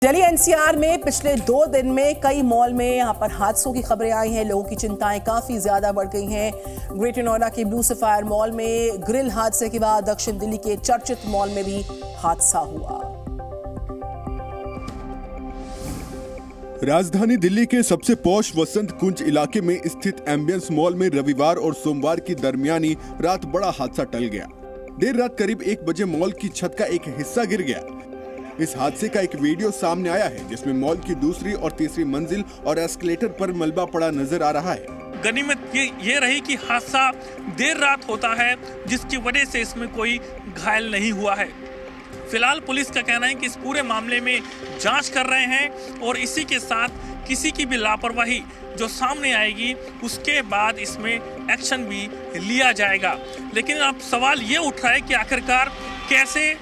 Delhi NCR में पिछले 2 दिन में कई मॉल में यहां पर हादसों की खबरें आई हैं। लोगों की चिंताएं काफी ज्यादा बढ़ गई हैं। ग्रेटर नोएडा के ब्लू सफायर मॉल में ग्रिल हादसे के बाद दक्षिण दिल्ली के चर्चित मॉल में भी हादसा हुआ। राजधानी दिल्ली के सबसे पॉश वसंत कुंज इलाके में स्थित एम्बियंस मॉल में रविवार और सोमवार की दरमियानी रात बड़ा हादसा टल गया। देर रात करीब 1 बजे मॉल की छत का एक हिस्सा गिर गया। इस हादसे का एक वीडियो सामने आया है जिसमें मॉल की दूसरी और तीसरी मंजिल और एस्केलेटर पर मलबा पड़ा नजर आ रहा है। गनीमत ये रही कि हादसा देर रात होता है, जिसकी वजह से इसमें कोई घायल नहीं हुआ है। फिलहाल पुलिस का कहना है कि इस पूरे मामले में जांच कर रहे हैं और इसी के साथ किसी की भी लापरवाही जो सामने आएगी उसके बाद इसमें एक्शन भी लिया जाएगा। लेकिन अब सवाल ये उठ रहा है कि आखिरकार कैसे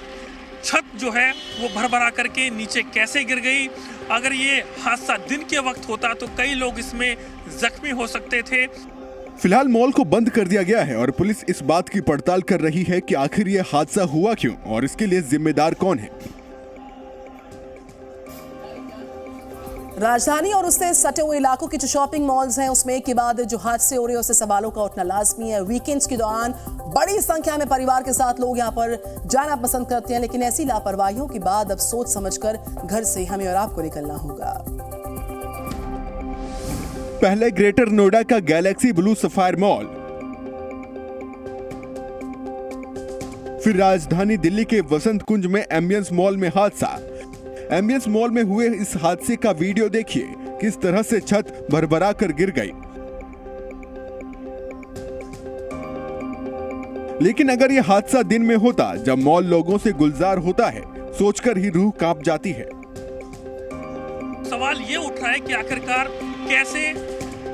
छत जो है वो भरभरा करके नीचे कैसे गिर गई। अगर ये हादसा दिन के वक्त होता तो कई लोग इसमें जख्मी हो सकते थे। फिलहाल मॉल को बंद कर दिया गया है और पुलिस इस बात की पड़ताल कर रही है कि आखिर ये हादसा हुआ क्यों और इसके लिए जिम्मेदार कौन है। राजधानी और उससे सटे हुए इलाकों के जो शॉपिंग मॉल्स हैं उसमें एक के बाद जो हादसे हो रहे हैं उससे सवालों का उठना लाजमी है। वीकेंड्स के दौरान बड़ी संख्या में परिवार के साथ लोग यहां पर जाना पसंद करते हैं, लेकिन ऐसी लापरवाहियों के बाद अब सोच समझकर घर से हमें और आपको निकलना होगा। पहले ग्रेटर नोएडा का गैलेक्सी ब्लू सफायर मॉल, फिर राजधानी दिल्ली के वसंत कुंज में एम्बियंस मॉल में हादसा। एम्बियंस मॉल में हुए इस हादसे का वीडियो देखिए, किस तरह से छत भरभरा कर गिर गई। लेकिन अगर यह हादसा दिन में होता जब मॉल लोगों से गुलजार होता है, सोचकर ही रूह कांप जाती है। सवाल ये उठ रहा है कि आखिरकार कैसे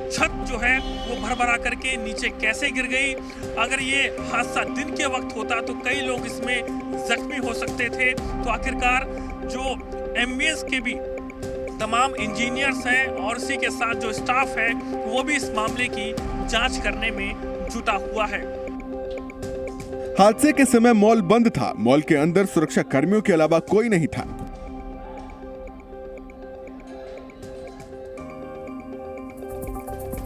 छत जो है वो भरभरा करके नीचे कैसे गिर गई। अगर ये हादसा दिन के वक्त होता तो कई लोग इसमें जख्मी हो सकते थे। तो आखिरकार जो एम्बियंस के भी तमाम इंजीनियर्स हैं और इसी के साथ जो स्टाफ है वो भी इस मामले की जांच करने में जुटा हुआ है। हादसे के समय मॉल बंद था। मॉल के अंदर सुरक्षा कर्मियों के अलावा कोई नहीं था।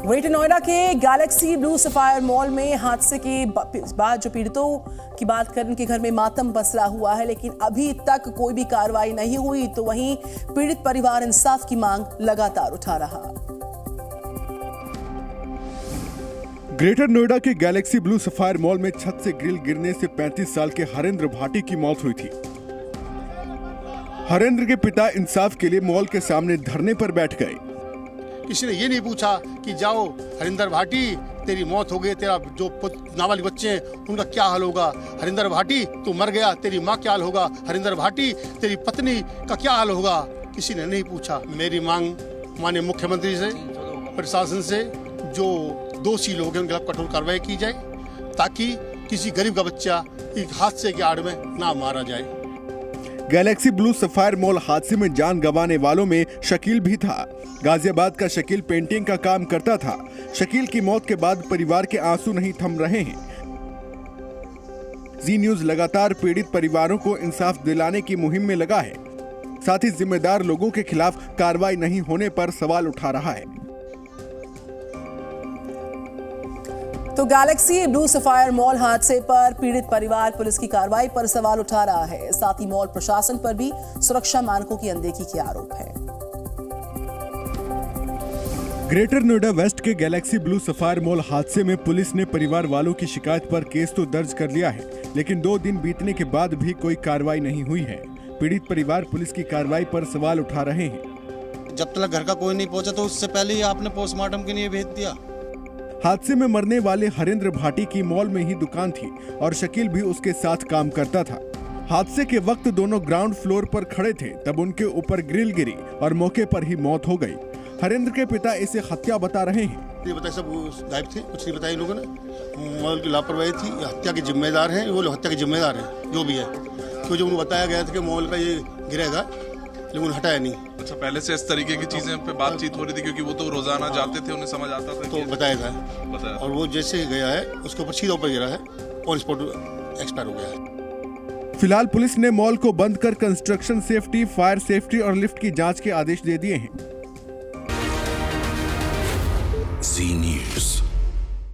ग्रेटर नोएडा के गैलेक्सी ब्लू सफायर मॉल में हादसे के बाद जो पीड़ितों की बात करें उनके घर में मातम पसरा हुआ है, लेकिन अभी तक कोई भी कार्रवाई नहीं हुई। तो वहीं पीड़ित परिवार इंसाफ की मांग लगातार उठा रहा। ग्रेटर नोएडा के गैलेक्सी ब्लू सफायर मॉल में छत से ग्रिल गिरने से 35 साल के हरेंद्र भाटी की मौत हुई थी। हरेंद्र के पिता इंसाफ के लिए मॉल के सामने धरने पर बैठ गए। किसी ने ये नहीं पूछा कि जाओ हरिंदर भाटी तेरी मौत हो गई, तेरा जो नाबालिग बच्चे हैं उनका क्या हाल होगा। हरिंदर भाटी तू मर गया, तेरी माँ क्या हाल होगा। हरिंदर भाटी तेरी पत्नी का क्या हाल होगा। किसी ने नहीं पूछा। मेरी मांग माननीय मुख्यमंत्री से, प्रशासन से, जो दोषी लोग हैं उनके खिलाफ कठोर कार्रवाई की जाए ताकि किसी गरीब का बच्चा एक हादसे की आड़ में ना मारा जाए। गैलेक्सी ब्लू सफायर मॉल हादसे में जान गंवाने वालों में शकील भी था। गाजियाबाद का शकील पेंटिंग का काम करता था। शकील की मौत के बाद परिवार के आंसू नहीं थम रहे हैं। जी न्यूज लगातार पीड़ित परिवारों को इंसाफ दिलाने की मुहिम में लगा है। साथ ही जिम्मेदार लोगों के खिलाफ कार्रवाई नहीं होने पर सवाल उठा रहा है। तो गैलेक्सी ब्लू सफायर मॉल हादसे पर पीड़ित परिवार पुलिस की कार्रवाई पर सवाल उठा रहा है। साथ ही मॉल प्रशासन पर भी सुरक्षा मानकों की अनदेखी के आरोप है। ग्रेटर नोएडा वेस्ट के गैलेक्सी ब्लू सफायर मॉल हादसे में पुलिस ने परिवार वालों की शिकायत पर केस तो दर्ज कर लिया है, लेकिन 2 दिन बीतने के बाद भी कोई कार्रवाई नहीं हुई है। पीड़ित परिवार पुलिस की कार्रवाई पर सवाल उठा रहे हैं। जब तक घर का कोई नहीं पहुंचा तो उससे पहले ही आपने पोस्टमार्टम के लिए भेज दिया। हादसे में मरने वाले हरेंद्र भाटी की मॉल में ही दुकान थी और शकील भी उसके साथ काम करता था। हादसे के वक्त दोनों ग्राउंड फ्लोर पर खड़े थे, तब उनके ऊपर ग्रिल गिरी और मौके पर ही मौत हो गई। हरेंद्र के पिता इसे हत्या बता रहे हैं। ये बताया सब गायब थे, कुछ नहीं बताया इन लोगों ने। मॉल की लापरवाही थी, हत्या के जिम्मेदार हैं वो लोग, हत्या के जिम्मेदार हैं जो भी है। क्यों जो उनको बताया गया था कि मॉल का ये गिरेगा, लेकिन हटाया नहीं। अच्छा, पहले से इस तरीके की चीजें पे बातचीत हो रही थी क्योंकि वो तो रोजाना जाते थे, उन्हें समझ आता था तो बताया था। और वो जैसे गया है उसके ऊपर सीधा ऊपर गिरा है और स्पॉट एक्सपायर हो गया है। फिलहाल पुलिस ने मॉल को बंद कर कंस्ट्रक्शन सेफ्टी, फायर सेफ्टी और लिफ्ट की जांच के आदेश दे दिए हैं। जी न्यूज़।